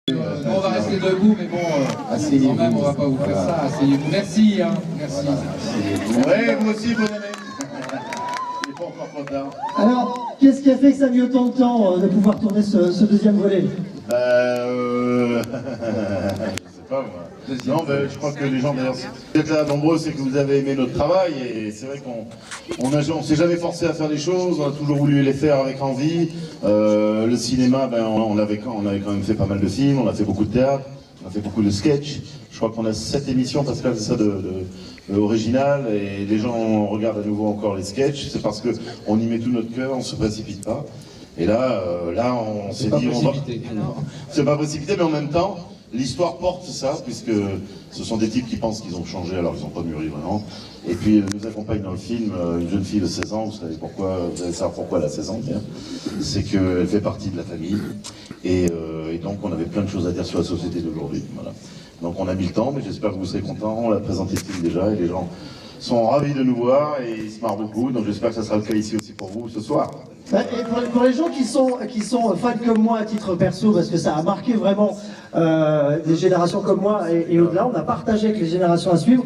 On va rester debout, mais bon, quand même, on va pas vous faire ça. Asseyez-vous. Merci, hein. Merci. Ouais, vous aussi, bonne année. Il n'est pas encore trop tard. Alors, qu'est-ce qui a fait que ça a mis autant de temps de pouvoir tourner ce deuxième volet? Je sais pas moi. Non, je crois que les gens d'ailleurs, si vous êtes là nombreux, c'est que vous avez aimé notre travail et c'est vrai qu'on s'est jamais forcé à faire des choses, on a toujours voulu les faire avec envie. Le cinéma, on avait quand même fait pas mal de films, on a fait beaucoup de théâtre, on a fait beaucoup de sketchs. Je crois qu'on a 7 émissions, Pascal, c'est ça, originales, et les gens regardent à nouveau encore les sketchs. C'est parce qu'on y met tout notre cœur, on se précipite pas. Et là, on s'est dit, c'est pas précipité, mais en même temps, l'histoire porte ça, puisque ce sont des types qui pensent qu'ils ont changé alors qu'ils n'ont pas mûri vraiment. Et puis nous accompagne dans le film une jeune fille de 16 ans, vous allez savoir pourquoi elle a 16 ans, c'est qu'elle fait partie de la famille. Et donc on avait plein de choses à dire sur la société d'aujourd'hui. Voilà. Donc on a mis le temps, mais j'espère que vous serez contents, on l'a présenté le film déjà, et les gens sont ravis de nous voir et ils se marrent beaucoup, donc j'espère que ça sera le cas ici aussi pour vous ce soir. Et pour les gens qui sont fans comme moi à titre perso, parce que ça a marqué vraiment des générations comme moi et au-delà, on a partagé avec les générations à suivre.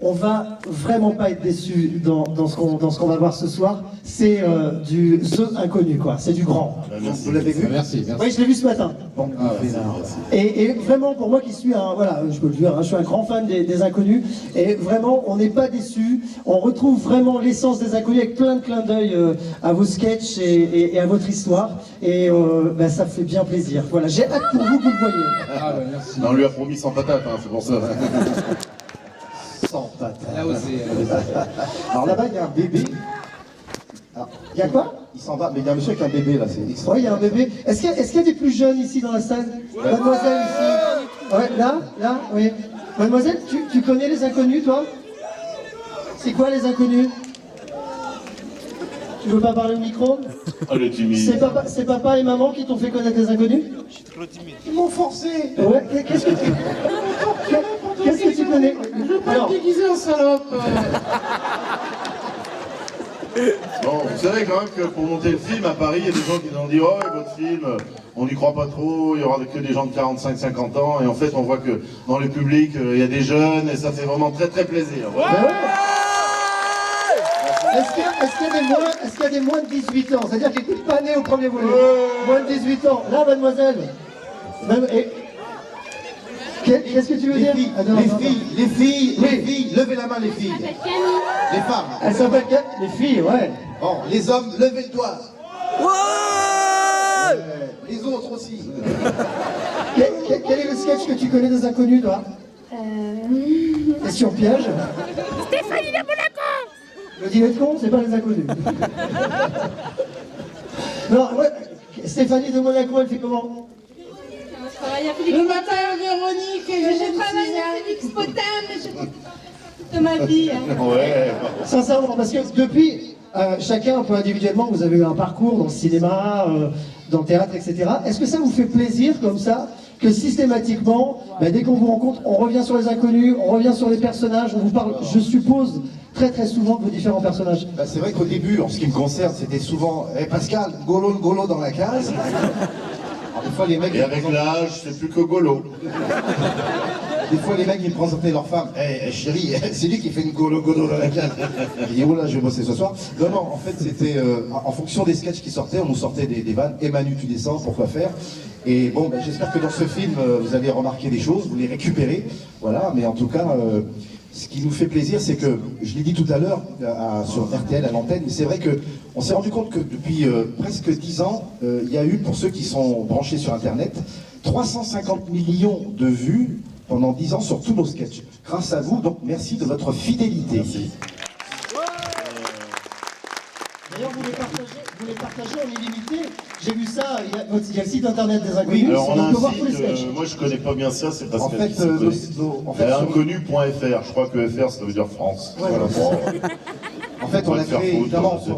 On va vraiment pas être déçus dans ce qu'on va voir ce soir. C'est du The Inconnu, quoi. C'est du grand. Merci. Vous l'avez vu? Merci. Oui, je l'ai vu ce matin. Bon. Merci. Et vraiment, pour moi qui suis je peux le dire, je suis un grand fan des Inconnus. Et vraiment, on n'est pas déçus. On retrouve vraiment l'essence des Inconnus avec plein de clins d'œil à vos sketchs et à votre histoire. Et ça fait bien plaisir. Voilà, j'ai hâte pour vous que vous le voyez. Merci. Non, on lui a promis sans patate, c'est pour ça. Sans patate. Elle a osé. Alors là-bas, il y a un bébé. Il y a quoi? Il s'en va, mais il y a un monsieur avec un bébé là, c'est extra. Oui, il y a un bébé. Est-ce qu'il y a des plus jeunes ici dans la salle? Mademoiselle ici. Ouais, là, oui. Mademoiselle, tu connais les Inconnus, toi? C'est quoi les Inconnus? Tu veux pas parler au micro? Oh, le timide. C'est papa et maman qui t'ont fait connaître les Inconnus? Je suis trop timide. Ils m'ont forcé. Ouais, qu'est-ce que tu connais? Alors, Déguisé en salope. Bon, vous savez quand même que pour monter le film à Paris, il y a des gens qui nous ont dit « Oh, et votre film, on n'y croit pas trop, il y aura que des gens de 45-50 ans. » Et en fait, on voit que dans le public, il y a des jeunes et ça fait vraiment très très plaisir. ben ouais. Est-ce qu'il y a des moins de 18 ans? C'est-à-dire qu'ils n'étaient pas nés au premier volet. Moins de 18 ans. Là, mademoiselle. Qu'est-ce que tu veux dire? Les filles, levez la main les filles. Les femmes. Elle s'appelle les filles, ouais. Bon, les hommes, levez le doigt. Ouais. Les autres aussi. Quel est le sketch que tu connais des Inconnus, toi? Question piège. Stéphanie de Monaco. Le dîner de con, c'est pas les Inconnus. Non, ouais, Stéphanie de Monaco, elle fait comment? Le matin, Véronique, je travaille à Félix Potin, de ma vie. Ouais. Sincèrement, parce que depuis, chacun un peu individuellement, vous avez eu un parcours dans le cinéma, dans le théâtre, etc. Est-ce que ça vous fait plaisir, comme ça, que systématiquement, dès qu'on vous rencontre, on revient sur les Inconnus, on revient sur les personnages, on vous parle, je suppose, très très souvent de vos différents personnages? C'est vrai qu'au début, en ce qui me concerne, c'était souvent Pascal, golo dans la case. Alors, des fois, les mecs, Et avec l'âge, c'est plus que golo. Des fois, les mecs, ils me présentaient leur femme. Chérie, c'est lui qui fait une golo dans la case. J'ai dit, oh là, je vais bosser ce soir. Non, en fait, c'était en fonction des sketchs qui sortaient, on nous sortait des vannes. Et Manu, tu descends, pourquoi faire? Et bon, j'espère que dans ce film, vous avez remarqué des choses, vous les récupérez. Voilà, mais en tout cas, ce qui nous fait plaisir, c'est que, je l'ai dit tout à l'heure sur RTL à l'antenne, mais c'est vrai qu'on s'est rendu compte que depuis presque 10 ans, il y a eu, pour ceux qui sont branchés sur Internet, 350 millions de vues pendant 10 ans sur tous nos sketchs. Grâce à vous, donc merci de votre fidélité. Merci. D'ailleurs, vous les partagez en illimité. J'ai vu ça, il y a le site internet des Inconnus, Alors on a on un peut voir tous les site, sketchs. moi je connais pas bien ça, c'est parce En que fait, inconnu.fr, je crois que FR ça veut dire France. Ouais, Voilà. en fait, on va a te faire créé foutre, évidemment c'est